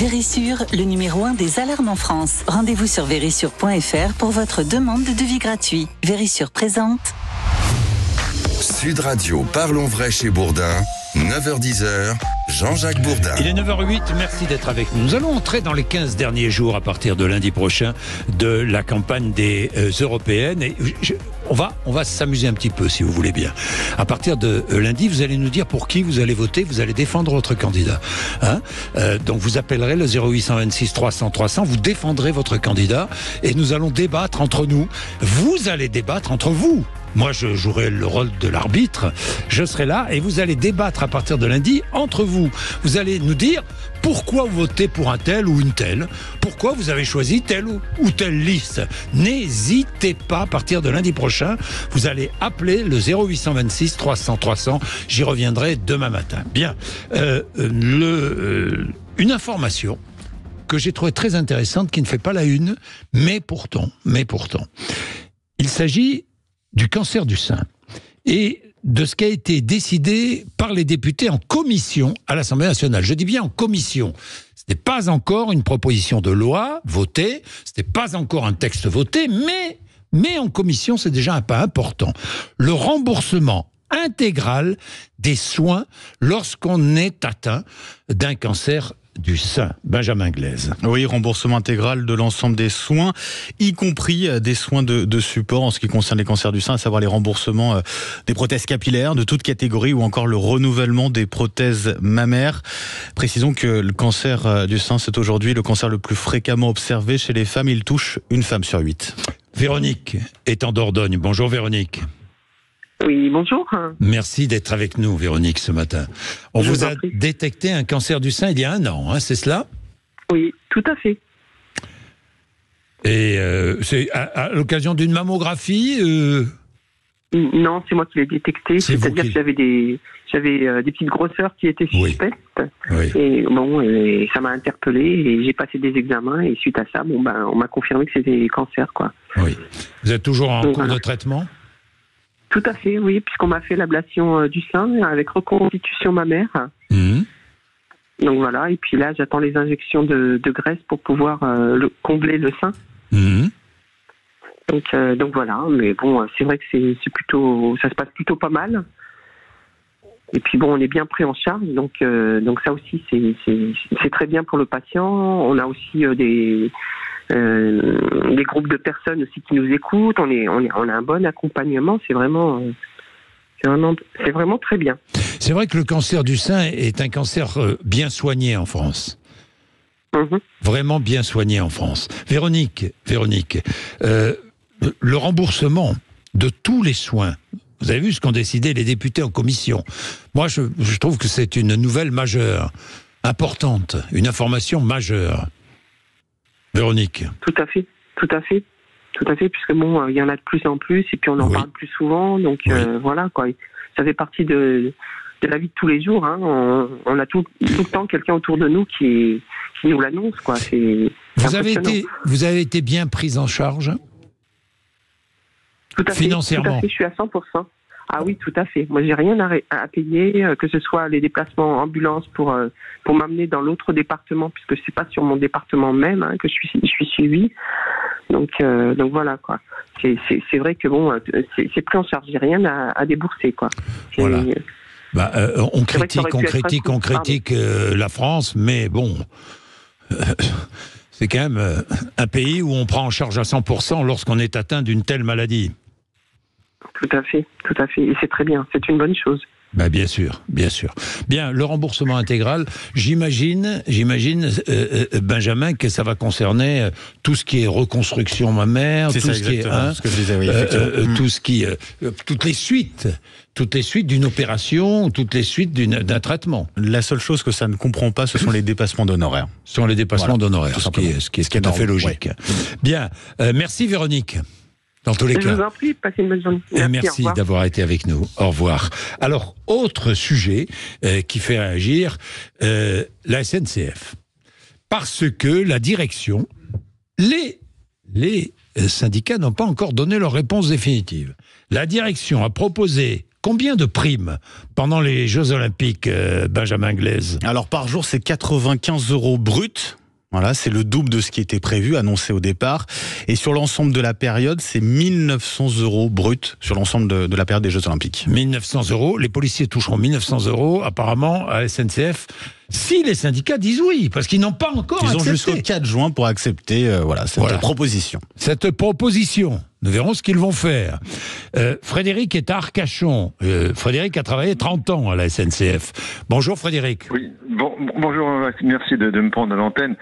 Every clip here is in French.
Vérissure, le numéro 1 des alarmes en France. Rendez-vous sur vérissure.fr pour votre demande de devis gratuit. Vérissure présente. Sud Radio, parlons vrai chez Bourdin, 9h-10h, Jean-Jacques Bourdin. Il est 9h08, merci d'être avec nous. Nous allons entrer dans les 15 derniers jours à partir de lundi prochain de la campagne des européennes. Et on va s'amuser un petit peu si vous voulez bien. À partir de lundi, vous allez nous dire pour qui vous allez voter, vous allez défendre votre candidat. Donc vous appellerez le 0826 300 300, vous défendrez votre candidat et nous allons débattre entre nous. Vous allez débattre entre vous. Moi, je jouerai le rôle de l'arbitre. Je serai là et vous allez débattre à partir de lundi entre vous. Vous allez nous dire pourquoi vous votez pour un tel ou une telle. Pourquoi vous avez choisi telle ou telle liste. N'hésitez pas à partir de lundi prochain. Vous allez appeler le 0826 300 300. J'y reviendrai demain matin. Bien. Une information que j'ai trouvée très intéressante qui ne fait pas la une, mais pourtant. Il s'agit du cancer du sein et de ce qui a été décidé par les députés en commission à l'Assemblée nationale. Je dis bien en commission. Ce n'est pas encore une proposition de loi votée, ce n'est pas encore un texte voté, mais en commission, c'est déjà un pas important. Le remboursement intégral des soins lorsqu'on est atteint d'un cancer du sein. Benjamin Glaise. Oui, remboursement intégral de l'ensemble des soins, y compris des soins de support en ce qui concerne les cancers du sein, à savoir les remboursements des prothèses capillaires de toute catégorie ou encore le renouvellement des prothèses mammaires. Précisons que le cancer du sein, c'est aujourd'hui le cancer le plus fréquemment observé chez les femmes. Il touche une femme sur 8. Véronique est en Dordogne. Bonjour Véronique. Oui, bonjour. Merci d'être avec nous, Véronique, ce matin. On vous a détecté un cancer du sein il y a 1 an, c'est cela ? Oui, tout à fait. Et c'est à l'occasion d'une mammographie Non, c'est moi qui l'ai détecté. C'est-à-dire que j'avais des petites grosseurs qui étaient suspectes. Oui. Et et ça m'a interpellé et j'ai passé des examens et suite à ça, on m'a confirmé que c'était cancer, quoi. Oui. Vous êtes toujours en cours de traitement ? Tout à fait, oui, puisqu'on m'a fait l'ablation du sein avec reconstitution mammaire. Donc voilà, et puis là, j'attends les injections de graisse pour pouvoir combler le sein. Donc voilà, mais bon, c'est vrai que ça se passe plutôt pas mal. Et puis bon, on est bien pris en charge, donc ça aussi, c'est très bien pour le patient. On a aussi des groupes de personnes aussi qui nous écoutent. On a un bon accompagnement. C'est vraiment très bien. C'est vrai que le cancer du sein est un cancer bien soigné en France. Vraiment bien soigné en France. Véronique, le remboursement de tous les soins. Vous avez vu ce qu'ont décidé les députés en commission. Moi, je trouve que c'est une nouvelle majeure, importante, une information majeure. Véronique. Tout à fait, puisque il y en a de plus en plus, et puis on en parle plus souvent, donc voilà, quoi. Ça fait partie de la vie de tous les jours, on a tout le temps quelqu'un autour de nous qui nous l'annonce, quoi. Vous avez été bien prise en charge ? Tout à fait, financièrement. Tout à fait, je suis à 100%. Ah oui, tout à fait. Moi, j'ai rien à payer, que ce soit les déplacements en ambulance pour m'amener dans l'autre département, puisque c'est pas sur mon département même que je suis suivie. Donc voilà, quoi. C'est vrai que c'est pris en charge. J'ai rien à débourser, quoi. Voilà. On critique la France, mais bon, c'est quand même un pays où on prend en charge à 100% lorsqu'on est atteint d'une telle maladie. Tout à fait. Et c'est très bien. C'est une bonne chose. Bien sûr. Bien, le remboursement intégral, j'imagine, Benjamin, que ça va concerner tout ce qui est reconstruction mammaire, tout ce qui est, ce que je disais, oui, effectivement. tout ce qui, toutes les suites d'une opération, toutes les suites d'un traitement. La seule chose que ça ne comprend pas, ce sont les dépassements d'honoraires. Ce sont les dépassements d'honoraires, ce qui est tout à fait logique. Ouais. Bien, merci Véronique. Dans tous les cas. Je vous en prie, passez une bonne journée. Merci d'avoir été avec nous. Au revoir. Alors, autre sujet qui fait réagir, la SNCF. Parce que la direction, les syndicats n'ont pas encore donné leur réponse définitive. La direction a proposé Combien de primes pendant les Jeux Olympiques, Benjamin Glaise? Alors par jour, c'est 95 € bruts. Voilà, c'est le double de ce qui était prévu, annoncé au départ. Et sur l'ensemble de la période, c'est 1900 € bruts sur l'ensemble de la période des Jeux Olympiques. 1900 €. Les policiers toucheront 1900 € apparemment à SNCF. Si les syndicats disent oui, parce qu'ils n'ont pas encore accepté. Ils ont jusqu'au 4 juin pour accepter cette proposition. Cette proposition, nous verrons ce qu'ils vont faire. Frédéric est à Arcachon. Frédéric a travaillé 30 ans à la SNCF. Bonjour Frédéric. Oui, bonjour, merci de me prendre à l'antenne.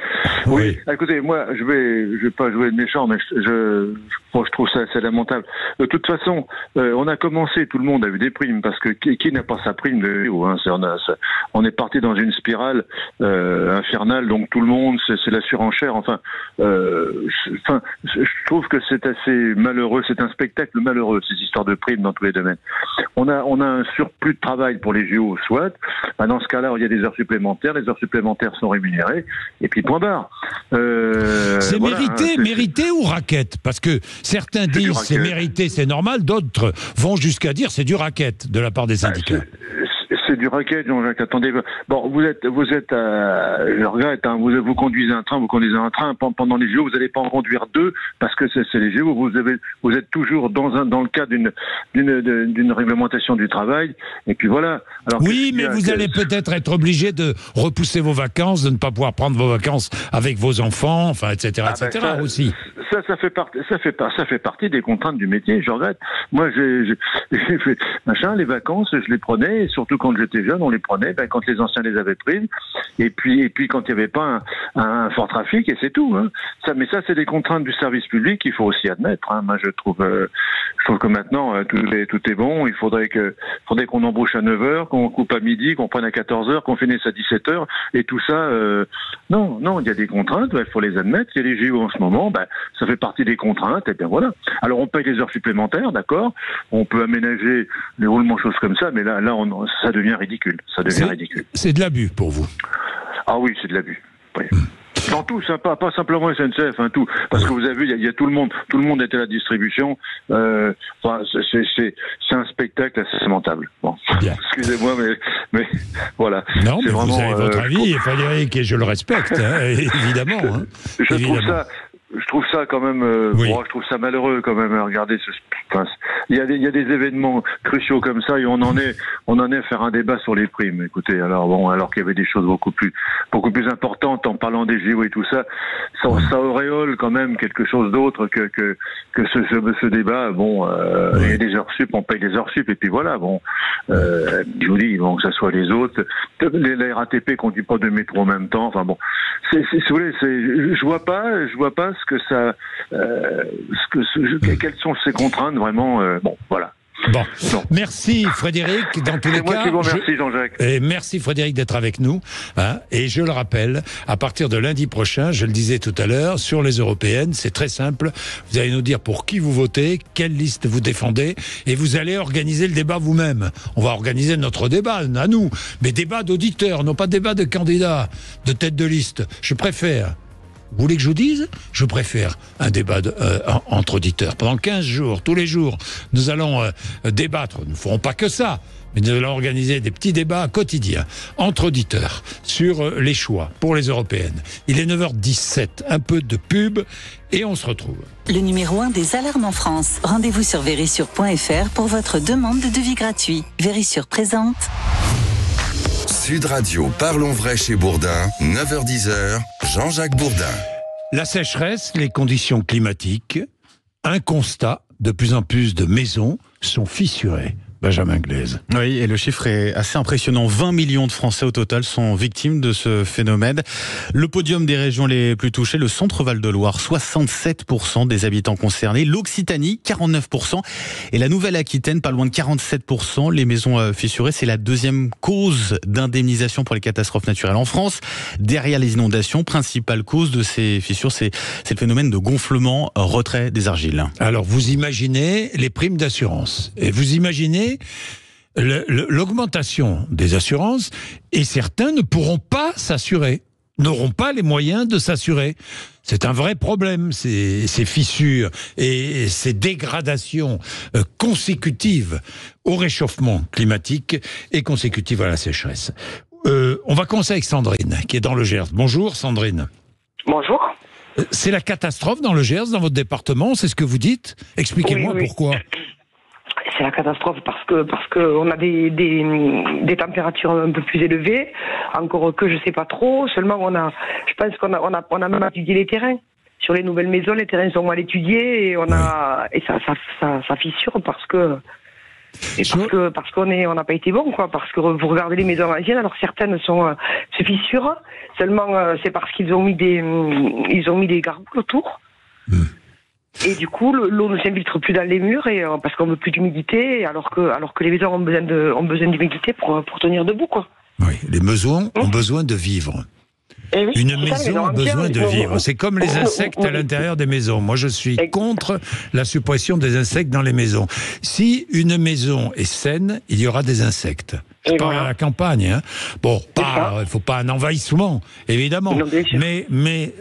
Oui, écoutez, moi, je vais pas jouer de méchant, mais je trouve ça assez lamentable. De toute façon, on a commencé, tout le monde a eu des primes, parce que qui n'a pas sa prime de héros, hein, on est parti dans une spirale infernale, donc tout le monde, c'est la surenchère. Enfin, je trouve que c'est assez malheureux, c'est un spectacle malheureux, ces histoires de primes dans tous les domaines. On a un surplus de travail pour les JO, soit. Dans ce cas-là, il y a des heures supplémentaires, les heures supplémentaires sont rémunérées, et puis point barre. C'est mérité ou raquette? Parce que certains disent c'est mérité, c'est normal, d'autres vont jusqu'à dire c'est du raquette de la part des syndicats. C'est du racket, Jean-Jacques. Attendez. Bon, vous êtes, je regrette, hein, vous conduisez un train, pendant les JO, vous n'allez pas en conduire deux, parce que c'est les JO, vous êtes toujours dans le cadre d'une réglementation du travail, et puis voilà. Alors, oui, mais vous allez peut-être être obligé de repousser vos vacances, de ne pas pouvoir prendre vos vacances avec vos enfants, enfin, etc., aussi. Ça fait partie des contraintes du métier, je regrette. Moi, j'ai fait les vacances, je les prenais, et surtout quand j'étais jeune, on les prenait, quand les anciens les avaient prises, et puis quand il n'y avait pas un fort trafic, et c'est tout, hein. Mais ça, c'est des contraintes du service public qu'il faut aussi admettre, hein. Moi, je trouve que maintenant, tout est bon. Il faudrait qu'on embauche à 9h, qu'on coupe à midi, qu'on prenne à 14h, qu'on finisse à 17h, et tout ça, non, il y a des contraintes, il faut les admettre. Il y a les JO en ce moment, ça fait partie des contraintes, et bien voilà. Alors, on paye les heures supplémentaires, d'accord, on peut aménager les roulements, choses comme ça, mais là, ça devient ridicule. C'est de l'abus pour vous? Ah oui, c'est de l'abus. Oui. Dans tout, pas simplement SNCF, hein, tout. Parce que vous avez vu, il y a tout le monde était à la distribution. C'est un spectacle assez lamentable. Bon, excusez-moi, mais voilà. Non, mais vous avez votre avis, Frédéric, et je le respecte, hein, évidemment. Hein, Je trouve ça quand même, je trouve ça malheureux quand même. Regardez, il y a des événements cruciaux comme ça, et on en est à faire un débat sur les primes. Écoutez, alors qu'il y avait des choses beaucoup plus importantes en parlant des JO et tout ça, ça auréole quand même quelque chose d'autre que ce débat. Bon, il y a des heures sup, on paye des heures sup, et puis voilà. Bon, je vous dis, que ça soit les autres, la RATP conduit pas de métro en même temps. Enfin bon, si vous voulez, je vois pas ce que ça, quelles sont ces contraintes vraiment. Voilà. Bon, merci Frédéric, dans tous les cas. Merci Jean-Jacques. Et merci Frédéric d'être avec nous. Hein, et je le rappelle, à partir de lundi prochain, je le disais tout à l'heure, sur les européennes, c'est très simple. Vous allez nous dire pour qui vous votez, quelle liste vous défendez, et vous allez organiser le débat vous-même. On va organiser notre débat, à nous, mais débat d'auditeurs, non pas débat de candidats, de tête de liste. Je préfère. Vous voulez que je vous dise? Je préfère un débat entre auditeurs. Pendant 15 jours, tous les jours, nous allons débattre. Nous ne ferons pas que ça, mais nous allons organiser des petits débats quotidiens entre auditeurs sur les choix pour les européennes. Il est 9h17, un peu de pub et on se retrouve. Le numéro 1 des alarmes en France. Rendez-vous sur verissure.fr pour votre demande de devis gratuit. Vérissure présente. Sud Radio, parlons vrai chez Bourdin, 9h-10h, Jean-Jacques Bourdin. La sécheresse, les conditions climatiques, un constat, de plus en plus de maisons sont fissurées. Benjamin Glaise. Oui, et le chiffre est assez impressionnant. 20 millions de Français au total sont victimes de ce phénomène. Le podium des régions les plus touchées, le centre Val-de-Loire, 67% des habitants concernés. L'Occitanie, 49%. Et la Nouvelle-Aquitaine, pas loin de 47%. Les maisons fissurées, c'est la deuxième cause d'indemnisation pour les catastrophes naturelles en France. Derrière les inondations, principale cause de ces fissures, c'est le phénomène de gonflement, retrait des argiles. Alors, vous imaginez les primes d'assurance. Et vous imaginez l'augmentation des assurances, et certains ne pourront pas s'assurer. n'auront pas les moyens de s'assurer. C'est un vrai problème, ces fissures et ces dégradations consécutives au réchauffement climatique et consécutives à la sécheresse. On va commencer avec Sandrine, qui est dans le Gers. Bonjour Sandrine. Bonjour. C'est la catastrophe dans le Gers, dans votre département, c'est ce que vous dites? Expliquez-moi oui. pourquoi. C'est la catastrophe parce que on a des températures un peu plus élevées, encore que je sais pas trop. Seulement je pense qu'on a même étudié les terrains. Sur les nouvelles maisons, les terrains sont mal étudiés et ça fissure parce qu'on n'a pas été bon, quoi. Parce que vous regardez les maisons anciennes, alors certaines se fissurent. Seulement c'est parce qu'ils ont mis des gargouilles autour. Et du coup, l'eau ne s'infiltre plus dans les murs parce qu'on veut plus d'humidité, alors que les maisons ont besoin d'humidité pour tenir debout, quoi. Oui, les maisons ont besoin de vivre. Oui, une maison a besoin de vivre. C'est comme les insectes à l'intérieur des maisons. Moi, je suis contre la suppression des insectes dans les maisons. Si une maison est saine, il y aura des insectes. Je parle à la campagne. Hein. Bon, il ne faut pas un envahissement, évidemment. Non, mais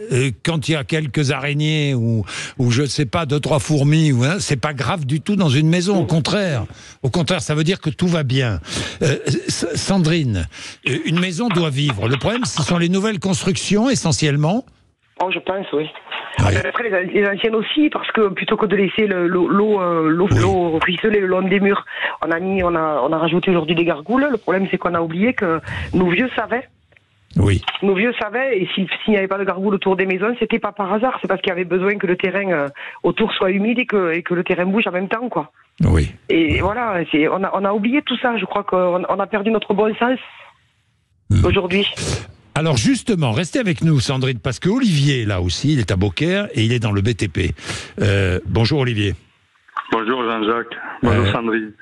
quand il y a quelques araignées ou je ne sais pas, 2-3 fourmis, c'est pas grave du tout dans une maison. Au contraire, ça veut dire que tout va bien. Sandrine, une maison doit vivre. Le problème, ce sont les nouvelles constructions essentiellement. Oh, je pense, oui. Oui. Après, les anciennes aussi, parce que plutôt que de laisser l'eau ruisseler le long des murs, on a rajouté aujourd'hui des gargouilles. Le problème, c'est qu'on a oublié que nos vieux savaient. Oui. Nos vieux savaient, et s'il n'y avait pas de gargouilles autour des maisons, c'était pas par hasard. C'est parce qu'il y avait besoin que le terrain autour soit humide et que le terrain bouge en même temps, quoi. Oui. Et voilà, on a oublié tout ça. Je crois qu'on a perdu notre bon sens aujourd'hui. Alors justement, restez avec nous Sandrine, parce que Olivier, là aussi, il est à Beaucaire et il est dans le BTP. Bonjour Olivier. Bonjour Jean-Jacques. Bonjour Sandrine.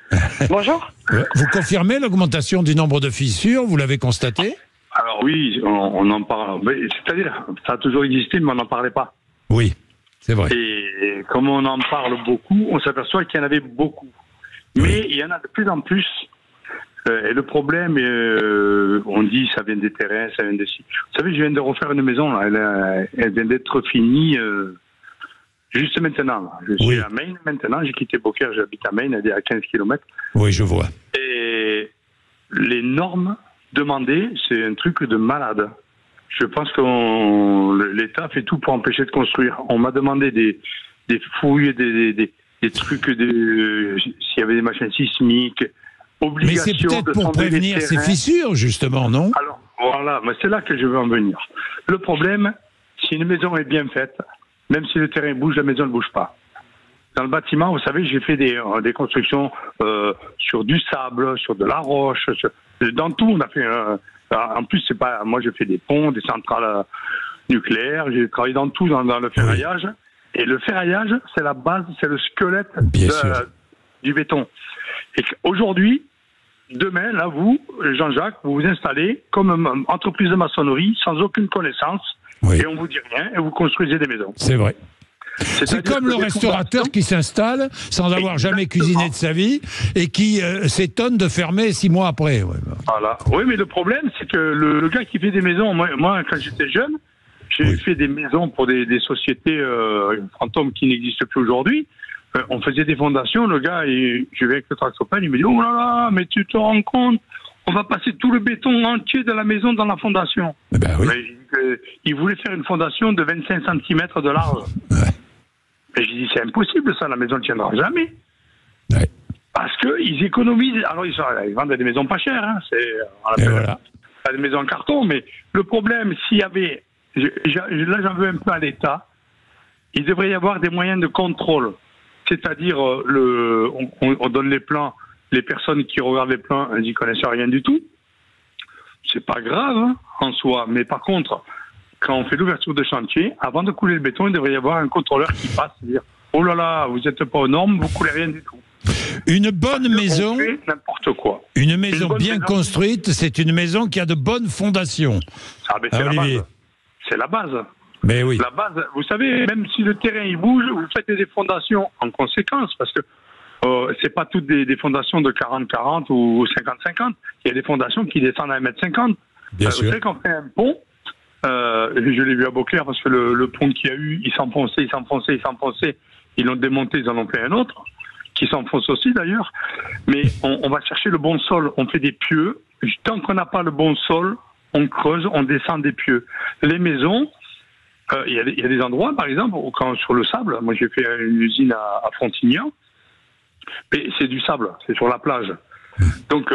Bonjour. Vous confirmez l'augmentation du nombre de fissures, vous l'avez constaté? Alors oui, on en parle. C'est-à-dire, ça a toujours existé, mais on n'en parlait pas. Oui, c'est vrai. Et comme on en parle beaucoup, on s'aperçoit qu'il y en avait beaucoup. Mais il y en a de plus en plus. Et le problème, on dit ça vient des terrains, ça vient des sites. Vous savez, je viens de refaire une maison, là. Elle vient d'être finie juste maintenant. Là. Je suis à Maine maintenant, j'ai quitté Beaucaire, j'habite à Maine, elle est à 15 km. Oui, je vois. Et les normes demandées, c'est un truc de malade. Je pense que l'État fait tout pour empêcher de construire. On m'a demandé des fouilles, des trucs, s'il y avait des machines sismiques. Mais c'est peut-être pour prévenir ces fissures, justement, non? Alors, voilà, mais c'est là que je veux en venir. Le problème, si une maison est bien faite, même si le terrain bouge, la maison ne bouge pas. Dans le bâtiment, vous savez, j'ai fait des constructions sur du sable, sur de la roche, dans tout. On a fait. En plus, c'est pas. Moi, j'ai fait des ponts, des centrales nucléaires. J'ai travaillé dans tout, dans le ferraillage. Oui. Et le ferraillage, c'est la base, c'est le squelette du béton. Et aujourd'hui, demain, là, vous, Jean-Jacques, vous vous installez comme entreprise de maçonnerie sans aucune connaissance, et on vous dit rien, et vous construisez des maisons. C'est vrai. C'est comme le restaurateur qui s'installe sans avoir jamais cuisiné de sa vie et qui s'étonne de fermer 6 mois après. Ouais. Voilà. Oui, mais le problème, c'est que le gars qui fait des maisons, moi quand j'étais jeune, j'ai fait des maisons pour des sociétés fantômes qui n'existent plus aujourd'hui. On faisait des fondations, le gars, je vais avec le tractopelle, il me dit « Oh là là, mais tu te rends compte, on va passer tout le béton entier de la maison dans la fondation. » Il voulait faire une fondation de 25 cm de large. Mais j'ai dit « C'est impossible ça, la maison ne tiendra jamais. » Parce qu'ils économisent, alors ils vendent des maisons pas chères, hein, pas des maisons en carton, mais le problème, s'il y avait, là j'en veux un peu à l'État, il devrait y avoir des moyens de contrôle. C'est-à-dire, on donne les plans, les personnes qui regardent les plans, elles n'y connaissent rien du tout. C'est pas grave, hein, en soi. Mais par contre, quand on fait l'ouverture de chantier, avant de couler le béton, il devrait y avoir un contrôleur qui passe et dire « Oh là là, vous n'êtes pas aux normes, vous coulez rien du tout. » Une bonne maison, n'importe quoi. Une maison bien construite, c'est une maison qui a de bonnes fondations. C'est la base. C'est la base. Mais oui. La base, vous savez, même si le terrain il bouge, vous faites des fondations en conséquence, parce que c'est pas toutes des fondations de 40-40 ou 50-50. Il y a des fondations qui descendent à 1,50 m. Bien sûr. Vous savez, quand on fait un pont, Je l'ai vu à Beauclerc parce que le pont qu'il y a eu, il s'enfonçait. Ils l'ont démonté, ils en ont fait un autre, qui s'enfonce aussi d'ailleurs. Mais on va chercher le bon sol, on fait des pieux. Tant qu'on n'a pas le bon sol, on creuse, on descend des pieux. Les maisons, il y a des endroits, par exemple, où quand sur le sable, moi j'ai fait une usine à Frontignan, mais c'est du sable, c'est sur la plage. Donc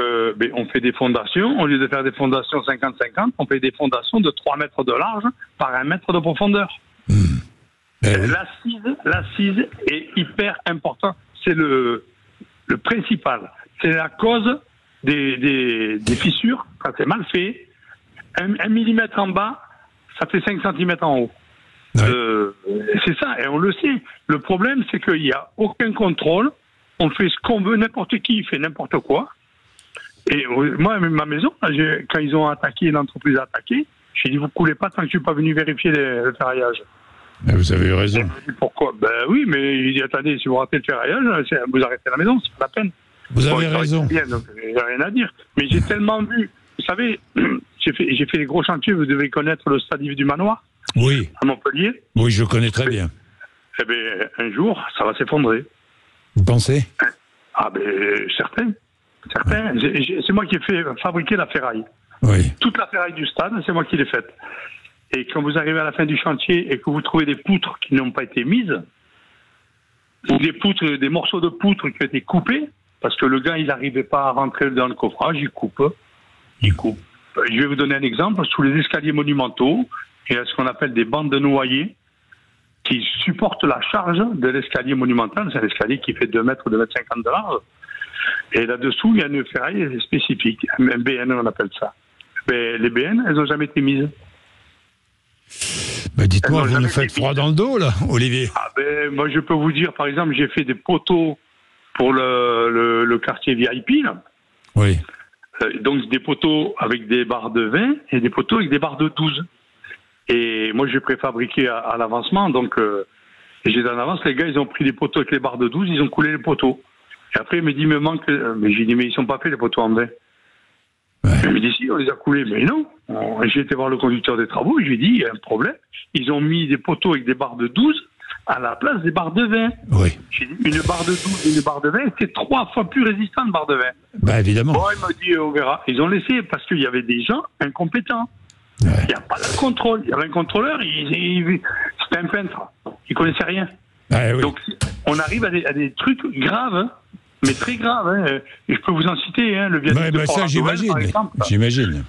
on fait des fondations, au lieu de faire des fondations 50-50, on fait des fondations de 3 mètres de large par 1 mètre de profondeur. L'assise est hyper importante, c'est le principal. C'est la cause des fissures, quand c'est mal fait. 1 millimètre en bas, ça fait 5 centimètres en haut. C'est ça, et on le sait. Le problème, c'est qu'il n'y a aucun contrôle. On fait ce qu'on veut, n'importe qui fait n'importe quoi. Et moi, ma maison, quand ils ont attaqué, l'entreprise a attaqué, j'ai dit, vous ne coulez pas tant que je ne suis pas venu vérifier le ferraillage. Mais vous avez eu raison. Pourquoi? Ben oui, mais il dit, attendez, si vous ratez le ferraillage, vous arrêtez la maison, c'est pas la peine. Vous avez raison. Bien, donc il n'y a rien à dire. Mais j'ai tellement vu, vous savez, j'ai fait des gros chantiers, vous devez connaître le stade du Manoir. Oui. À Montpellier. Oui, je connais très bien. Eh bien, un jour, ça va s'effondrer. Vous pensez? Ah ben, certains. C'est moi qui ai fait fabriquer la ferraille. Oui. Toute la ferraille du stade, c'est moi qui l'ai faite. Et quand vous arrivez à la fin du chantier et que vous trouvez des poutres qui n'ont pas été mises, ou des morceaux de poutres qui ont été coupés, parce que le gars, il n'arrivait pas à rentrer dans le coffrage, il coupe. Je vais vous donner un exemple. Sous les escaliers monumentaux, il y a ce qu'on appelle des bandes de noyers qui supportent la charge de l'escalier monumental. C'est un escalier qui fait 2 mètres, 2 mètres 50 de large. Et là-dessous, il y a une ferraille spécifique, un BN, on appelle ça. Mais les BN, elles n'ont jamais été mises. Ben dites-moi, vous nous faites froid dans le dos, là, Olivier. Ah ben, moi, je peux vous dire, par exemple, j'ai fait des poteaux pour le quartier VIP, là. Oui. Donc, des poteaux avec des barres de 20 et des poteaux avec des barres de 12. Et moi, j'ai préfabriqué à l'avancement, donc j'ai en avance. Les gars, ils ont pris des poteaux avec les barres de 12, ils ont coulé les poteaux. Et après, il me dit, il me manque... Mais j'ai dit, mais ils sont pas faits, les poteaux en 20. Il me dit, si, on les a coulés. Mais non. J'ai été voir le conducteur des travaux, et je lui ai dit, il y a un problème. Ils ont mis des poteaux avec des barres de 12 à la place des barres de 20. Oui. J'ai dit, une barre de 12 et une barre de 20, c'est 3 fois plus résistant, une barre de 20. Bah, évidemment. Bon, il m'a dit, on verra. Ils ont laissé, parce qu'il y avait des gens incompétents. Il n'y a pas de contrôle. Il y avait un contrôleur, c'était un peintre. Il ne connaissait rien. Oui. Donc, on arrive à des trucs graves, hein, mais très graves. Hein. Et je peux vous en citer, hein, le viaduc de Port-la-Nouvelle, par exemple. J'imagine.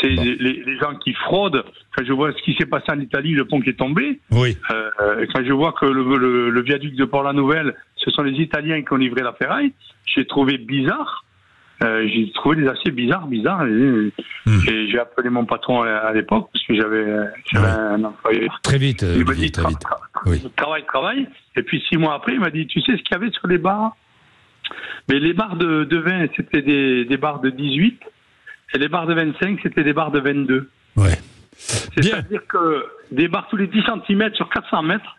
C'est les gens qui fraudent. Quand je vois ce qui s'est passé en Italie, le pont qui est tombé, oui. Quand je vois que le viaduc de Port-la-Nouvelle, ce sont les Italiens qui ont livré la ferraille, j'ai trouvé bizarre. J'ai trouvé des aciers bizarres. Et j'ai appelé mon patron à l'époque, parce que j'avais un employeur. Très vite, il m'a dit, très vite. Travaille. Et puis 6 mois après, il m'a dit, tu sais ce qu'il y avait sur les barres? Mais les barres de 20, c'était des barres de 18, et les barres de 25, c'était des barres de 22. Ouais. C'est-à-dire que des barres tous les 10 cm sur 400 mètres,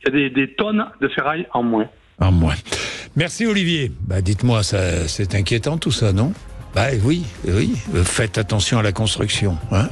il y a des tonnes de ferraille en moins. En moins. Merci Olivier. Bah, dites-moi, c'est inquiétant tout ça, non? Bah oui. Faites attention à la construction. Hein.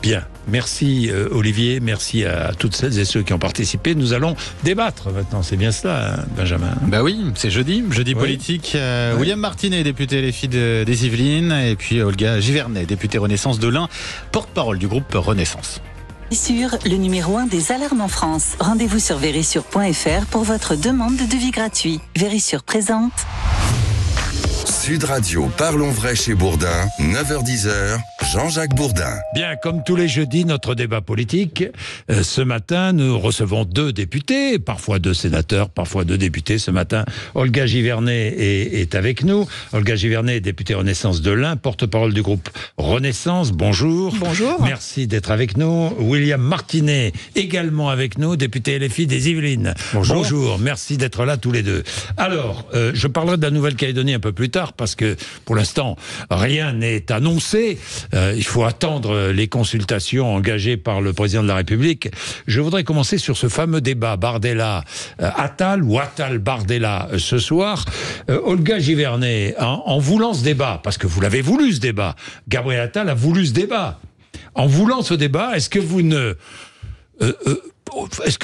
Bien. Merci Olivier, merci à toutes celles et ceux qui ont participé. Nous allons débattre maintenant, c'est bien cela, hein, Benjamin? Bah oui, c'est jeudi politique. William Martinet, député LFI des Yvelines, et puis Olga Givernet, députée Renaissance de l'Ain, porte-parole du groupe Renaissance. Vérissure, le numéro 1 des alarmes en France. Rendez-vous sur vérissure.fr pour votre demande de devis gratuit. Vérissure présente. Sud Radio, parlons vrai chez Bourdin, 9h-10h, Jean-Jacques Bourdin. Bien, comme tous les jeudis, notre débat politique. Ce matin, nous recevons 2 députés, parfois 2 sénateurs, parfois 2 députés. Ce matin, Olga Givernet est avec nous. Olga Givernet, députée Renaissance de l'Ain, porte-parole du groupe Renaissance. Bonjour. Bonjour. Merci d'être avec nous. William Martinet, également avec nous, député LFI des Yvelines. Bonjour. Bonjour. Merci d'être là tous les 2. Alors, je parlerai de la Nouvelle-Calédonie un peu plus tard, parce que pour l'instant, rien n'est annoncé. Il faut attendre les consultations engagées par le président de la République. Je voudrais commencer sur ce fameux débat Bardella-Attal ou Attal-Bardella ce soir. Olga Givernet, en voulant ce débat, parce que vous l'avez voulu ce débat, Gabriel Attal a voulu ce débat. en voulant ce débat, est-ce que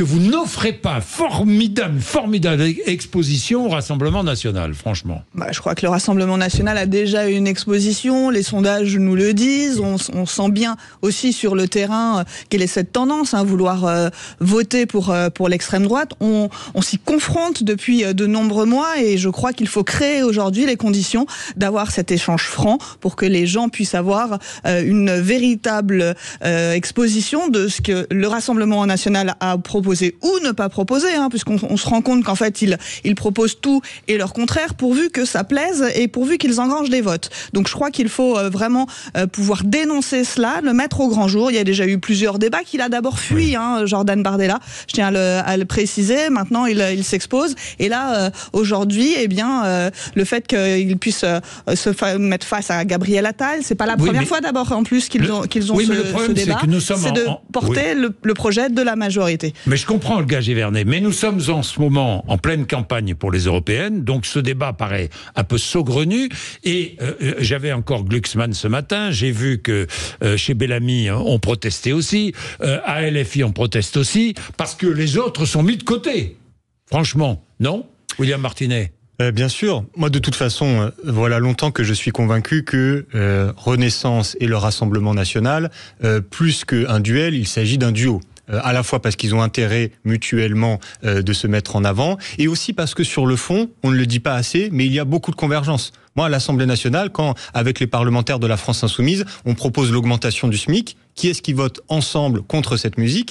vous n'offrez pas formidable exposition au Rassemblement national, franchement? Je crois que le Rassemblement national a déjà eu une exposition, les sondages nous le disent, on sent bien aussi sur le terrain quelle est cette tendance, vouloir voter pour l'extrême droite. On s'y confronte depuis de nombreux mois et je crois qu'il faut créer aujourd'hui les conditions d'avoir cet échange franc pour que les gens puissent avoir une véritable exposition de ce que le Rassemblement national a proposé ou ne pas proposer, puisqu'on se rend compte qu'en fait ils proposent tout et leur contraire pourvu que ça plaise et pourvu qu'ils engrangent des votes. Donc je crois qu'il faut vraiment pouvoir dénoncer cela, le mettre au grand jour. Il y a déjà eu plusieurs débats qu'il a d'abord fui, Jordan Bardella, je tiens à le préciser. Maintenant il s'expose et là aujourd'hui le fait qu'il puisse se mettre face à Gabriel Attal, c'est pas la première fois d'abord en plus qu'ils ont ce débat, c'est de porter le projet de la majorité. Mais je comprends le gars Givernet, mais nous sommes en ce moment en pleine campagne pour les européennes, donc ce débat paraît un peu saugrenu, et j'avais encore Glucksmann ce matin, j'ai vu que chez Bellamy on protestait aussi, à LFI on proteste aussi, parce que les autres sont mis de côté. Franchement, non, William Martinet? Bien sûr. Moi, de toute façon, voilà longtemps que je suis convaincu que Renaissance et le Rassemblement national, plus qu'un duel, il s'agit d'un duo. À la fois parce qu'ils ont intérêt mutuellement de se mettre en avant, et aussi parce que sur le fond, on ne le dit pas assez, mais il y a beaucoup de convergence. Moi, à l'Assemblée nationale, quand, avec les parlementaires de la France insoumise, on propose l'augmentation du SMIC, qui est-ce qui vote ensemble contre cette mesure,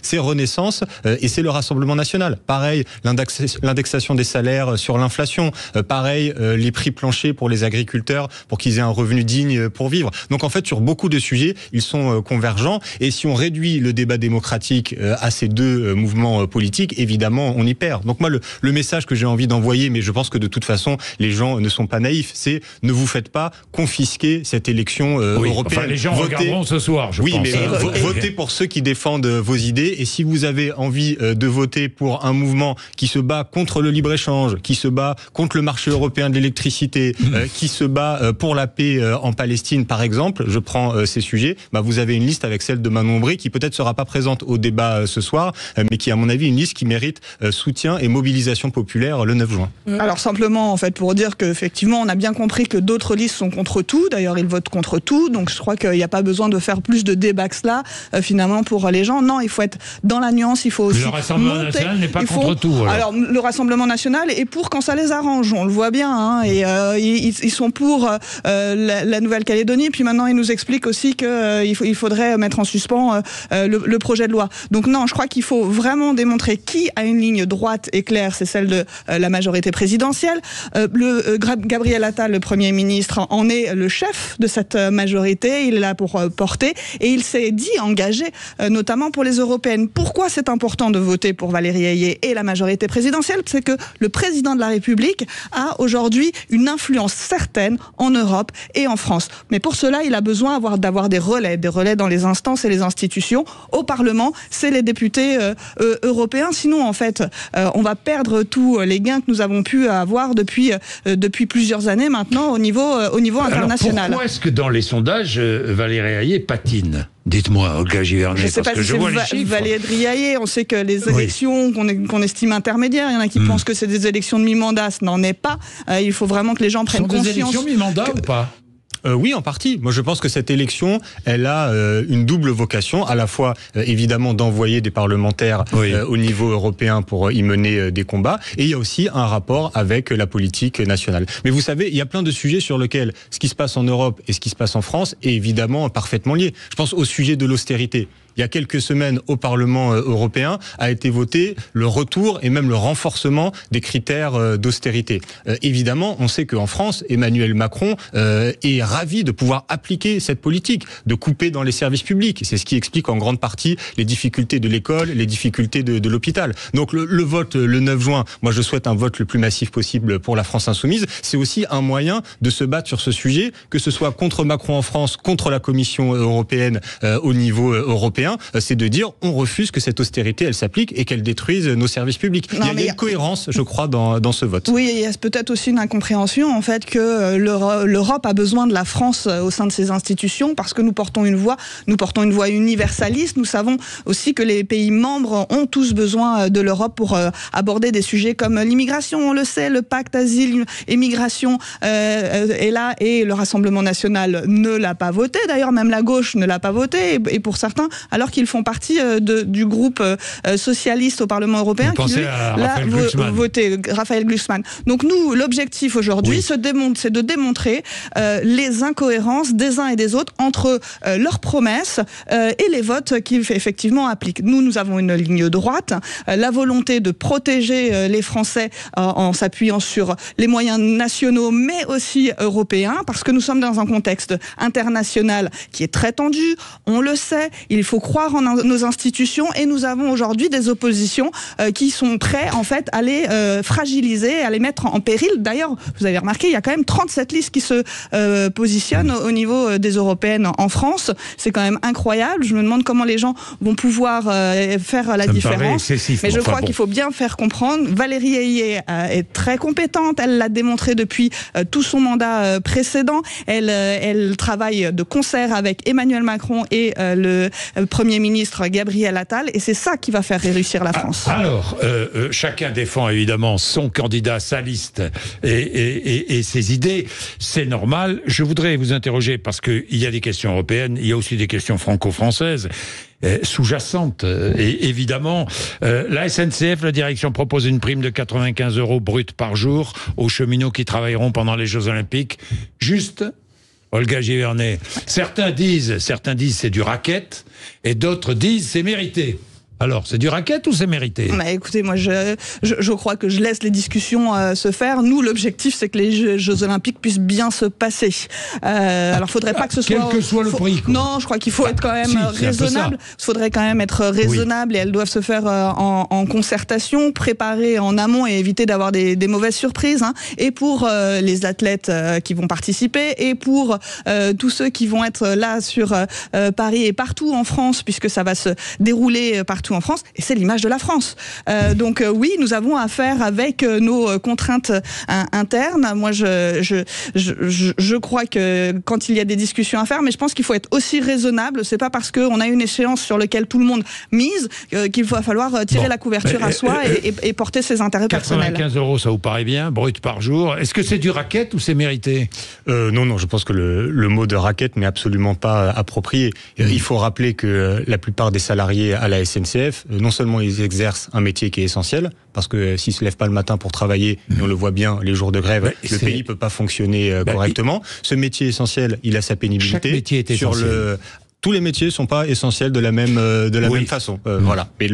c'est Renaissance et c'est le Rassemblement national. Pareil, l'indexation des salaires sur l'inflation. Pareil, les prix planchers pour les agriculteurs pour qu'ils aient un revenu digne pour vivre. Donc en fait, sur beaucoup de sujets, ils sont convergents. Et si on réduit le débat démocratique à ces deux mouvements politiques, évidemment, on y perd. Donc moi, le message que j'ai envie d'envoyer, mais je pense que de toute façon, les gens ne sont pas naïfs, c'est ne vous faites pas confisquer cette élection européenne. Enfin, les gens regarderont ce soir, je pense. Oui, mais votez pour ceux qui défendent vos idées. Et si vous avez envie de voter pour un mouvement qui se bat contre le libre-échange, qui se bat contre le marché européen de l'électricité, qui se bat pour la paix en Palestine, par exemple, je prends ces sujets, vous avez une liste avec celle de Manon Bry, qui peut-être sera pas présente au débat ce soir, mais qui, à mon avis, une liste qui mérite soutien et mobilisation populaire le 9 juin. Alors simplement, en fait, pour dire qu'effectivement, on a bien compris que d'autres listes sont contre tout. D'ailleurs, ils votent contre tout. Donc je crois qu'il n'y a pas besoin de faire plus de débats que cela, finalement, pour les gens. Non, il faut être dans la nuance, il faut aussi le Rassemblement national n'est pas contre tout. Alors le Rassemblement national est pour quand ça les arrange, on le voit bien, et ils sont pour la Nouvelle-Calédonie, puis maintenant ils nous expliquent aussi qu'il faudrait mettre en suspens le projet de loi. Donc non, je crois qu'il faut vraiment démontrer qui a une ligne droite et claire, c'est celle de la majorité présidentielle. Gabriel Attal, le Premier ministre, en est le chef de cette majorité, il est là pour porter, et il s'est dit engagé, notamment pour les européennes. Pourquoi c'est important de voter pour Valérie Ayé et la majorité présidentielle? C'est que le président de la République a aujourd'hui une influence certaine en Europe et en France. Mais pour cela, il a besoin d'avoir des relais dans les instances et les institutions. Au Parlement, c'est les députés européens. Sinon, en fait, on va perdre tous les gains que nous avons pu avoir depuis plusieurs années maintenant au niveau international. Alors pourquoi est-ce que dans les sondages, Valérie Ayé patine? Dites-moi, Olga Givernet, je sais pas si c'est Valérie Ayé. On sait que les élections qu'on estime intermédiaires, il y en a qui pensent que c'est des élections de mi-mandat, ce n'en est pas. Il faut vraiment que les gens prennent conscience. Des élections mi-mandat ou pas? Oui, en partie. Moi, je pense que cette élection, elle a une double vocation, à la fois évidemment d'envoyer des parlementaires au niveau européen pour y mener des combats, et il y a aussi un rapport avec la politique nationale. Mais vous savez, il y a plein de sujets sur lesquels ce qui se passe en Europe et ce qui se passe en France est évidemment parfaitement lié. Je pense au sujet de l'austérité. Il y a quelques semaines, au Parlement européen, a été voté le retour et même le renforcement des critères d'austérité. Évidemment, on sait qu'en France, Emmanuel Macron est ravi de pouvoir appliquer cette politique, de couper dans les services publics. C'est ce qui explique en grande partie les difficultés de l'école, les difficultés de l'hôpital. Donc le vote le 9 juin, moi je souhaite un vote le plus massif possible pour la France insoumise. C'est aussi un moyen de se battre sur ce sujet, que ce soit contre Macron en France, contre la Commission européenne au niveau européen, européen, c'est de dire on refuse que cette austérité elle s'applique et qu'elle détruise nos services publics. Il y a une cohérence, je crois, dans ce vote. Oui, il y a peut-être aussi une incompréhension en fait que l'Europe a besoin de la France au sein de ses institutions parce que nous portons une voix universaliste. Nous savons aussi que les pays membres ont tous besoin de l'Europe pour aborder des sujets comme l'immigration, on le sait, le pacte asile et migration est là et le Rassemblement national ne l'a pas voté. D'ailleurs, même la gauche ne l'a pas voté et pour certains, alors qu'ils font partie du groupe socialiste au Parlement européen qui l'a voté, Raphaël Glucksmann. Donc nous, l'objectif aujourd'hui, c'est de démontrer les incohérences des uns et des autres entre leurs promesses et les votes qu'ils effectivement appliquent. Nous avons une ligne droite, la volonté de protéger les Français en s'appuyant sur les moyens nationaux mais aussi européens, parce que nous sommes dans un contexte international qui est très tendu, on le sait, il faut croire en nos institutions et nous avons aujourd'hui des oppositions qui sont prêts en fait à les fragiliser, à les mettre en péril. D'ailleurs, vous avez remarqué, il y a quand même 37 listes qui se positionnent au niveau des européennes en France. C'est quand même incroyable. Je me demande comment les gens vont pouvoir faire la différence. Mais je crois qu'il faut bien faire comprendre. Valérie Ayé est très compétente. Elle l'a démontré depuis tout son mandat précédent. Elle travaille de concert avec Emmanuel Macron et le Premier ministre Gabriel Attal. Et c'est ça qui va faire réussir la France. Alors, chacun défend évidemment son candidat, sa liste et ses idées. C'est normal. Je voudrais vous interroger parce qu'il y a des questions européennes, il y a aussi des questions franco-françaises sous-jacentes. Et évidemment, la SNCF, la direction propose une prime de 95 € brut par jour aux cheminots qui travailleront pendant les Jeux Olympiques. Juste, Olga Givernet, certains disent c'est du racket et d'autres disent c'est mérité. Alors, c'est du racket ou c'est mérité ? Écoutez, moi, je crois que je laisse les discussions se faire. Nous, l'objectif, c'est que les Jeux Olympiques puissent bien se passer. Alors, faudrait pas que ce soit... Quel que soit le prix, quoi. Non, je crois qu'il faut être quand même raisonnable. Il faudrait quand même être raisonnable et elles doivent se faire en concertation, préparer en amont et éviter d'avoir des mauvaises surprises. Hein. Et pour les athlètes qui vont participer et pour tous ceux qui vont être là sur Paris et partout en France, puisque ça va se dérouler partout en France, et c'est l'image de la France. Donc oui, nous avons affaire avec nos contraintes internes. Moi, je crois que quand il y a des discussions à faire, mais je pense qu'il faut être aussi raisonnable. C'est pas parce qu'on a une échéance sur laquelle tout le monde mise qu'il va falloir tirer la couverture à soi et porter ses intérêts personnels. 95 €, ça vous paraît bien, brut par jour. Est-ce que c'est du racket ou c'est mérité ? Non, je pense que le mot de racket n'est absolument pas approprié. Il faut rappeler que la plupart des salariés à la SNCF, non seulement ils exercent un métier qui est essentiel, parce que s'ils se lèvent pas le matin pour travailler, et on le voit bien, les jours de grève, le pays peut pas fonctionner correctement. Ce métier essentiel, il a sa pénibilité. Chaque métier est essentiel. Tous les métiers sont pas essentiels de la même façon. Voilà. Mais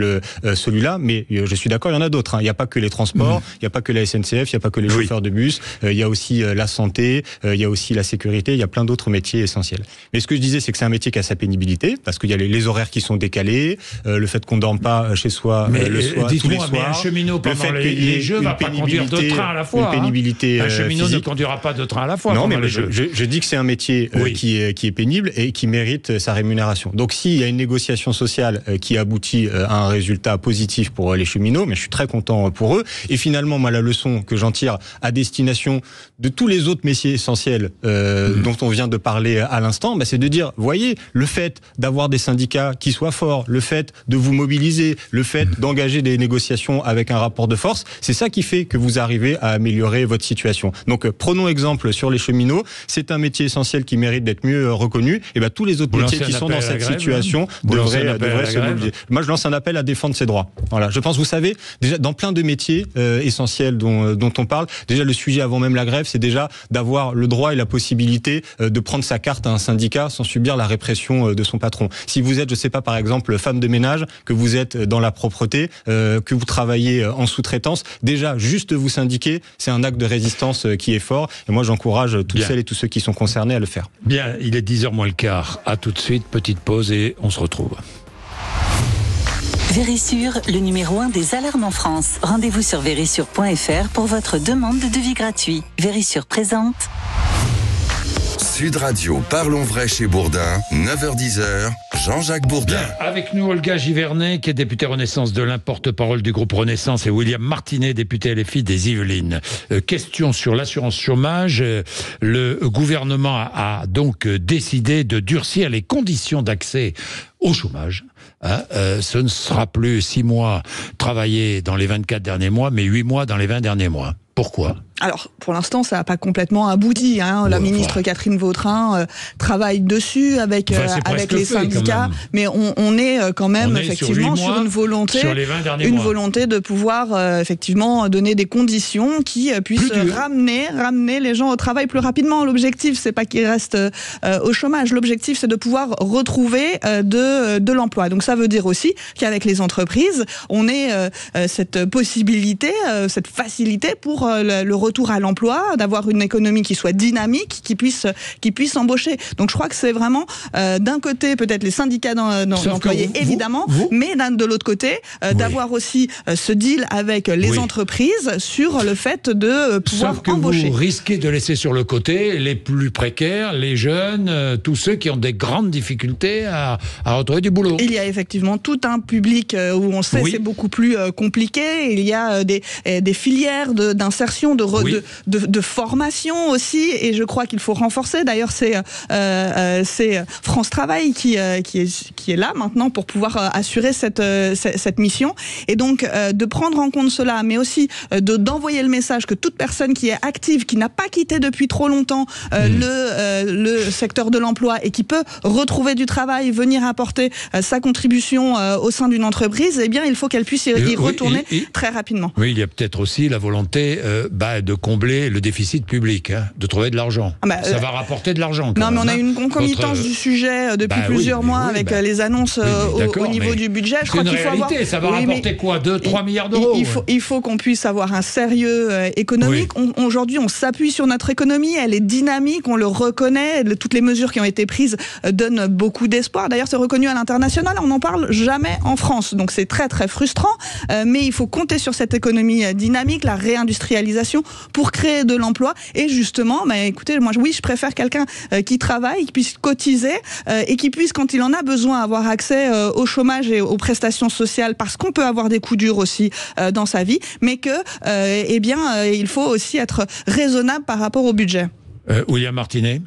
celui-là, mais je suis d'accord, il y en a d'autres. Hein. Il n'y a pas que les transports, il n'y a pas que la SNCF, il n'y a pas que les chauffeurs de bus. Il y a aussi la santé, il y a aussi la sécurité. Il y a plein d'autres métiers essentiels. Mais ce que je disais, c'est que c'est un métier qui a sa pénibilité, parce qu'il y a les horaires qui sont décalés, le fait qu'on dorme pas chez soi le soir, tous les soirs. Mais un cheminot pendant les Jeux va pas conduire deux trains à la fois. Une pénibilité un cheminot physique. ne conduira pas deux trains à la fois. Non, mais les Jeux. je dis que c'est un métier qui est pénible et qui mérite sa rémunération. Donc s'il y a une négociation sociale qui aboutit à un résultat positif pour les cheminots, mais je suis très content pour eux. Et finalement, moi, la leçon que j'en tire à destination de tous les autres métiers essentiels dont on vient de parler à l'instant, c'est de dire, voyez, le fait d'avoir des syndicats qui soient forts, le fait de vous mobiliser, le fait d'engager des négociations avec un rapport de force, c'est ça qui fait que vous arrivez à améliorer votre situation. Donc prenons exemple sur les cheminots, c'est un métier essentiel qui mérite d'être mieux reconnu. Et tous les autres métiers qui sont dans cette situation devraient se mobiliser. Moi, je lance un appel à défendre ses droits. Voilà. Je pense, vous savez, déjà dans plein de métiers essentiels dont on parle, déjà le sujet avant même la grève, c'est déjà d'avoir le droit et la possibilité de prendre sa carte à un syndicat sans subir la répression de son patron. Si vous êtes, je sais pas, par exemple, femme de ménage, que vous êtes dans la propreté, que vous travaillez en sous-traitance, déjà juste vous syndiquer, c'est un acte de résistance qui est fort. Et moi, j'encourage toutes celles et tous ceux qui sont concernés à le faire. Bien, il est 10h moins le quart. À tout de suite, petite pause et on se retrouve. Vérissure, le numéro 1 des alarmes en France. Rendez-vous sur vérissure.fr pour votre demande de devis gratuit. Vérissure présente. Sud Radio, parlons vrai chez Bourdin, 9h-10h, Jean-Jacques Bourdin. Bien, avec nous Olga Givernet, qui est députée Renaissance de l'Ain, porte-parole du groupe Renaissance, et William Martinet, député LFI des Yvelines. Question sur l'assurance chômage. Le gouvernement a donc décidé de durcir les conditions d'accès au chômage. Ce ne sera plus 6 mois travaillés dans les 24 derniers mois, mais 8 mois dans les 20 derniers mois. Pourquoi ? Alors, pour l'instant, ça n'a pas complètement abouti. La ministre Catherine Vautrin travaille dessus avec les syndicats, mais on est quand même effectivement sur une volonté de pouvoir effectivement donner des conditions qui puissent ramener les gens au travail plus rapidement. L'objectif, c'est pas qu'ils restent au chômage. L'objectif, c'est de pouvoir retrouver de l'emploi. Donc ça veut dire aussi qu'avec les entreprises, on ait cette possibilité, cette facilité pour le retour à l'emploi, d'avoir une économie qui soit dynamique, qui puisse embaucher. Donc je crois que c'est vraiment d'un côté peut-être les syndicats d'employés évidemment, mais de l'autre côté d'avoir aussi ce deal avec les entreprises sur le fait de pouvoir embaucher. Sauf que vous risquez de laisser sur le côté les plus précaires, les jeunes, tous ceux qui ont des grandes difficultés à retrouver du boulot. Il y a effectivement tout un public où on sait c'est beaucoup plus compliqué. Il y a des filières d'insertion, de formation aussi, et je crois qu'il faut renforcer. D'ailleurs, c'est France Travail qui est là maintenant pour pouvoir assurer cette mission. Et donc, de prendre en compte cela, mais aussi d'envoyer le message que toute personne qui est active, qui n'a pas quitté depuis trop longtemps le secteur de l'emploi et qui peut retrouver du travail, venir apporter sa contribution au sein d'une entreprise, eh bien, il faut qu'elle puisse y retourner très rapidement. Oui, il y a peut-être aussi la volonté de combler le déficit public, de trouver de l'argent. Ça va rapporter de l'argent. Non, mais on a une concomitance du sujet depuis plusieurs mois avec les annonces au niveau du budget. Je crois qu'il faut avoir... Ça va rapporter quoi, 2-3 milliards d'euros. Il faut qu'on puisse avoir un sérieux économique. Aujourd'hui, on s'appuie sur notre économie, elle est dynamique, on le reconnaît. Toutes les mesures qui ont été prises donnent beaucoup d'espoir. D'ailleurs, c'est reconnu à l'international, on n'en parle jamais en France. Donc c'est très très frustrant, mais il faut compter sur cette économie dynamique, la réindustrialisation, pour créer de l'emploi. Et justement, écoutez, moi je préfère quelqu'un qui travaille, qui puisse cotiser et qui puisse, quand il en a besoin, avoir accès au chômage et aux prestations sociales, parce qu'on peut avoir des coups durs aussi dans sa vie, mais que il faut aussi être raisonnable par rapport au budget. William Martinet.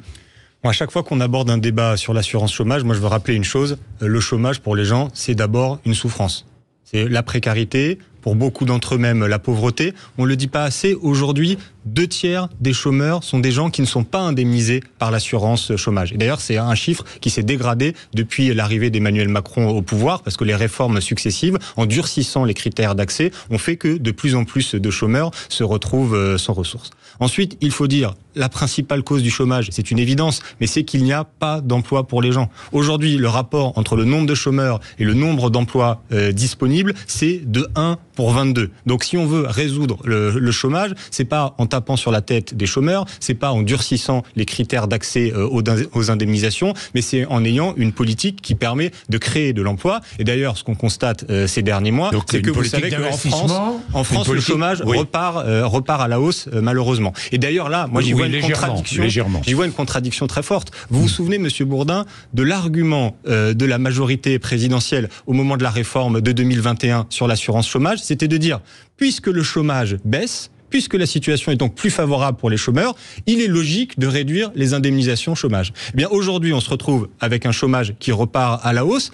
À chaque fois qu'on aborde un débat sur l'assurance chômage, moi je veux rappeler une chose, le chômage pour les gens, c'est d'abord une souffrance. C'est la précarité, pour beaucoup d'entre eux même la pauvreté. On ne le dit pas assez, aujourd'hui, 2/3 des chômeurs sont des gens qui ne sont pas indemnisés par l'assurance chômage. Et d'ailleurs, c'est un chiffre qui s'est dégradé depuis l'arrivée d'Emmanuel Macron au pouvoir, parce que les réformes successives, en durcissant les critères d'accès, ont fait que de plus en plus de chômeurs se retrouvent sans ressources. Ensuite, il faut dire, la principale cause du chômage, c'est une évidence, mais c'est qu'il n'y a pas d'emploi pour les gens. Aujourd'hui, le rapport entre le nombre de chômeurs et le nombre d'emplois disponibles, c'est de 1 pour 22. Donc si on veut résoudre le chômage, c'est pas en tapant sur la tête des chômeurs, c'est pas en durcissant les critères d'accès aux indemnisations, mais c'est en ayant une politique qui permet de créer de l'emploi. Et d'ailleurs, ce qu'on constate ces derniers mois, c'est que vous savez qu'en France, le chômage repart à la hausse, malheureusement. Et d'ailleurs là, moi j'y vois une contradiction très forte. Vous vous souvenez, Monsieur Bourdin, de l'argument de la majorité présidentielle au moment de la réforme de 2021 sur l'assurance chômage, c'était de dire, puisque le chômage baisse, puisque la situation est donc plus favorable pour les chômeurs, il est logique de réduire les indemnisations chômage. Eh bien, aujourd'hui, on se retrouve avec un chômage qui repart à la hausse.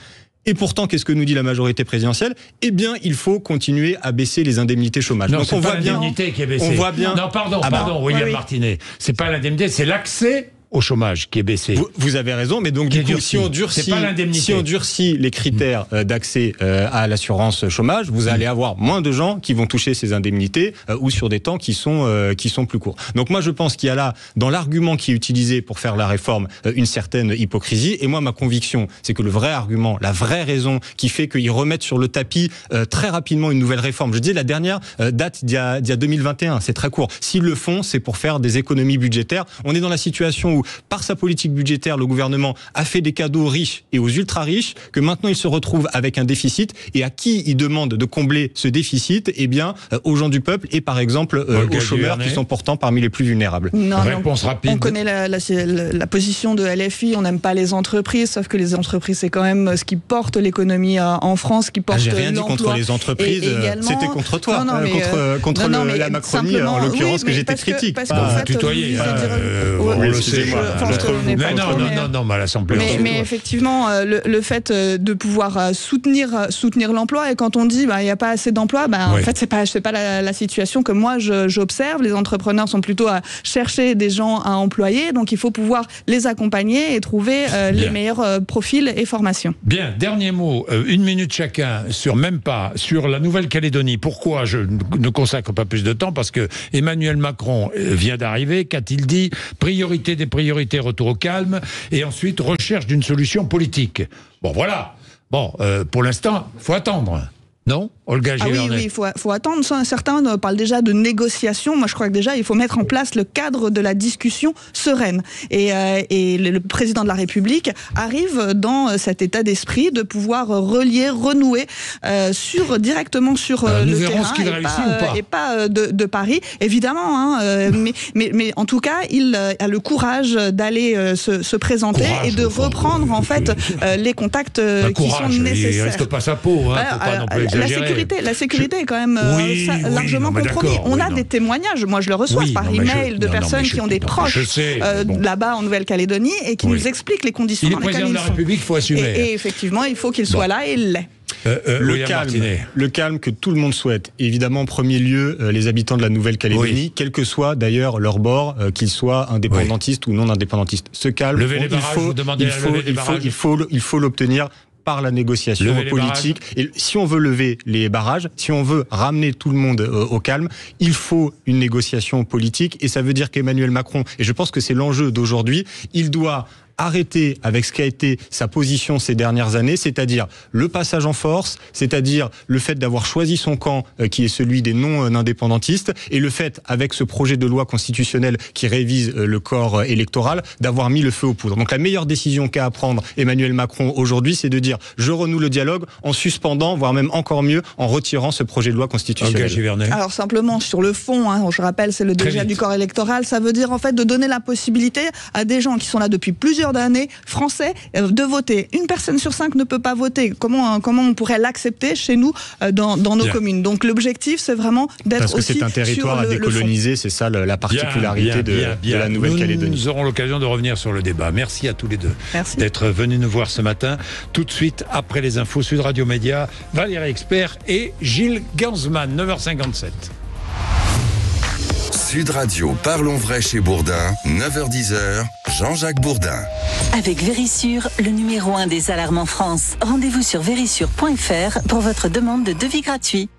Et pourtant, qu'est-ce que nous dit la majorité présidentielle ? Eh bien, il faut continuer à baisser les indemnités chômage. Non, c'est pas l'indemnité qui est baissée. On voit bien. Non, pardon, William Martinet. C'est pas l'indemnité, c'est l'accès au chômage qui est baissé. Vous avez raison, mais donc du coup, si on durcit les critères d'accès à l'assurance chômage, vous allez avoir moins de gens qui vont toucher ces indemnités ou sur des temps qui sont plus courts. Donc moi, je pense qu'il y a là, dans l'argument qui est utilisé pour faire la réforme, une certaine hypocrisie. Et moi, ma conviction, c'est que le vrai argument, la vraie raison qui fait qu'ils remettent sur le tapis très rapidement une nouvelle réforme. Je disais, la dernière date d'il y a 2021, c'est très court. S'ils le font, c'est pour faire des économies budgétaires. On est dans la situation où, par sa politique budgétaire, le gouvernement a fait des cadeaux aux riches et aux ultra-riches, que maintenant il se retrouve avec un déficit, et à qui il demande de combler ce déficit? Eh bien, aux gens du peuple et par exemple aux chômeurs qui sont pourtant parmi les plus vulnérables. Réponse rapide. On connaît la position de LFI, on n'aime pas les entreprises, sauf que les entreprises, c'est quand même ce qui porte l'économie en France, qui porte l'emploi. J'ai rien dit contre les entreprises, c'était contre toi, contre la Macronie, en l'occurrence, que j'étais critique. Parce qu'en fait, tutoyer, on le sait. Non, mais à l'Assemblée. Mais effectivement, le fait de pouvoir soutenir l'emploi, et quand on dit il n'y a pas assez d'emplois, en fait, c'est pas la situation que moi j'observe. Les entrepreneurs sont plutôt à chercher des gens à employer, donc il faut pouvoir les accompagner et trouver les meilleurs profils et formations. Bien, dernier mot, 1 minute chacun, sur la Nouvelle-Calédonie. Pourquoi je ne consacre pas plus de temps? Parce que Emmanuel Macron vient d'arriver. Qu'a-t-il dit? Priorité des priorités, retour au calme, et ensuite recherche d'une solution politique. Bon, voilà. Bon, pour l'instant, il faut attendre. Non, Olga Givernet. Oui, il faut attendre. Certains parlent déjà de négociations. Moi, je crois que déjà, il faut mettre en place le cadre de la discussion sereine. Et le président de la République arrive dans cet état d'esprit de pouvoir renouer directement sur le terrain et pas de Paris, évidemment. Mais en tout cas, il a le courage d'aller se présenter et de reprendre en fait les contacts qui sont nécessaires. Il reste pas sa peau, faut pas non plus exagérer. La sécurité est quand même largement compromise. On a des témoignages, moi je le reçois par email de personnes qui ont des proches là-bas en Nouvelle-Calédonie et qui nous expliquent les conditions dans lesquelles ils sont. Il est président de la République, il faut assumer. Et effectivement, il faut qu'il soit là et il l'est. Le calme que tout le monde souhaite. Évidemment, en premier lieu, les habitants de la Nouvelle-Calédonie, quel que soit d'ailleurs leur bord, qu'ils soient indépendantistes ou non indépendantistes. Ce calme, il faut l'obtenir par la négociation politique. Et si on veut lever les barrages, si on veut ramener tout le monde au calme, il faut une négociation politique. Et ça veut dire qu'Emmanuel Macron, et je pense que c'est l'enjeu d'aujourd'hui, il doit arrêter avec ce qu'a été sa position ces dernières années, c'est-à-dire le passage en force, c'est-à-dire le fait d'avoir choisi son camp qui est celui des non-indépendantistes, et le fait, avec ce projet de loi constitutionnelle qui révise le corps électoral, d'avoir mis le feu aux poudres. Donc la meilleure décision qu'a à prendre Emmanuel Macron aujourd'hui, c'est de dire je renoue le dialogue en suspendant, voire même encore mieux, en retirant ce projet de loi constitutionnel. Alors simplement sur le fond, je rappelle, c'est le dégel du corps électoral, ça veut dire en fait de donner la possibilité à des gens qui sont là depuis plusieurs d'années, français, de voter. Une personne sur 5 ne peut pas voter. Comment on pourrait l'accepter chez nous dans nos communes? Donc l'objectif, c'est vraiment d'être aussi sur le fond. Parce que c'est un territoire à décoloniser, c'est ça la particularité de la Nouvelle-Calédonie. Nous aurons l'occasion de revenir sur le débat. Merci à tous les deux d'être venus nous voir ce matin. Tout de suite, après les infos, Sud Radio Média, Valérie Expert et Gilles Gansman, 9h57. Sud Radio, parlons vrai chez Bourdin, 9h-10h, Jean-Jacques Bourdin. Avec Vérissure, le numéro 1 des alarmes en France. Rendez-vous sur vérissure.fr pour votre demande de devis gratuit.